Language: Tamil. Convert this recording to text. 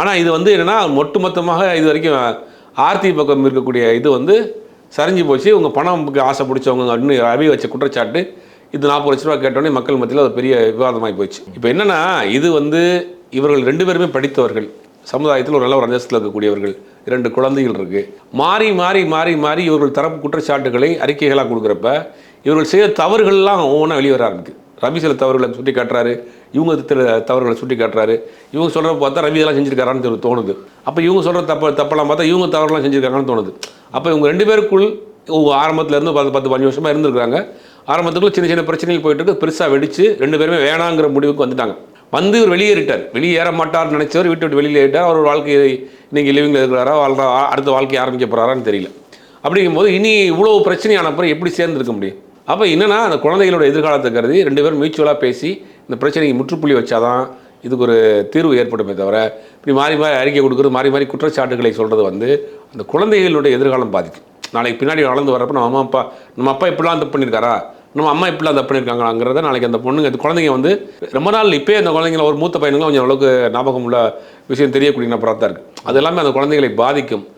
ஆனால் இது வந்து என்னென்னா ஒட்டுமொத்தமாக இது வரைக்கும் ஆர்த்தி பக்கம் இருக்கக்கூடிய இது வந்து சரிஞ்சு போச்சு. உங்கள் பணம் ஆசை பிடிச்சவங்க இன்னும் ரவி வச்ச குற்றச்சாட்டு இது 40 லட்ச ரூபா கேட்டோன்னே மக்கள் மத்தியில் அது பெரிய விவாதமாகி போச்சு. இப்போ என்னென்னா இது வந்து இவர்கள் 2 பேருமே படித்தவர்கள், சமுதாயத்தில் ஒரு நல்ல ஒரு அந்தஸ்தில் இருக்கக்கூடியவர்கள், 2 குழந்தைகள் இருக்குது. மாறி மாறி மாறி மாறி இவர்கள் தரப்பு குற்றச்சாட்டுகளை அறிக்கைகளாக கொடுக்குறப்ப இவர்கள் செய்த தவறுகள்லாம் ஒவ்வொன்றா வெளியே வர ஆரம்பிக்குது. ரவி சில தவறுகளை சுட்டி காட்டுறாரு, இவங்க சில தவறுகளை சுட்டி காட்டுறாரு. இவங்க சொல்கிறப்ப பார்த்தா ரவி இதெல்லாம் செஞ்சுருக்காரான்னு தோணுது. அப்போ இவங்க சொல்கிற தப்பெல்லாம் பார்த்தா இவங்க தவறுலாம் செஞ்சுருக்காங்கன்னு தோணுது. அப்போ இவங்க 2 பேருக்குள் ஆரம்பத்துலேருந்து 10-15 வருஷமாக இருந்திருக்காங்க. ஆரம்பத்துக்குள்ள சின்ன சின்ன பிரச்சனைகள் போயிட்டு இருக்கு. பெருசாக வெடிச்சு 2 பேருமே வேணாங்கிற முடிவுக்கு வந்துட்டாங்க. வந்து இவர் வெளியேறிட்டார். வெளியேற மாட்டார்னு நினைச்சவர் வீட்டை விட்டு வெளியில் ஏறிட்டார். அவர் வாழ்க்கையை இன்னைக்கு லிவிங்கில் இருக்கிறாரா, அடுத்த வாழ்க்கையை ஆரம்பிக்க போகிறாரான்னு தெரியல. அப்படிங்கும்போது இனி இவ்வளோ பிரச்சனையான அப்புறம் எப்படி சேர்ந்துருக்க முடியும்? அப்போ என்னென்னா அந்த குழந்தைகளோட எதிர்காலத்தை கருதி 2 பேரும் மியூச்சுவலாக பேசி இந்த பிரச்சனைக்கு முற்றுப்புள்ளி வச்சாதான் இதுக்கு ஒரு தீர்வு ஏற்படுமே தவிர இப்படி மாறி மாறி அறிக்கை கொடுக்குறது, மாறி மாறி குற்றச்சாட்டுகளை சொல்கிறது வந்து அந்த குழந்தைகளுடைய எதிர்காலம் பாதிக்கும். நாளைக்கு பின்னாடி வளர்ந்து வரப்போ நம்ம அப்பா இப்படிலாம் தப்பு பண்ணியிருக்காரா, நம்ம அம்மா இப்படிலாம் தப்பு பண்ணியிருக்காங்கிறத நாளைக்கு அந்த பொண்ணுங்க அந்த குழந்தைங்க வந்து ரொம்ப நாள் இப்போயே அந்த குழந்தைங்கள ஒரு மூத்த பையனுங்களும் கொஞ்சம் அளவுக்கு ஞாபகம் உள்ள விஷயம் தெரியக்கூடிய நபராக தான் இருக்குது. அது எல்லாமே அந்த குழந்தைகளை பாதிக்கும்.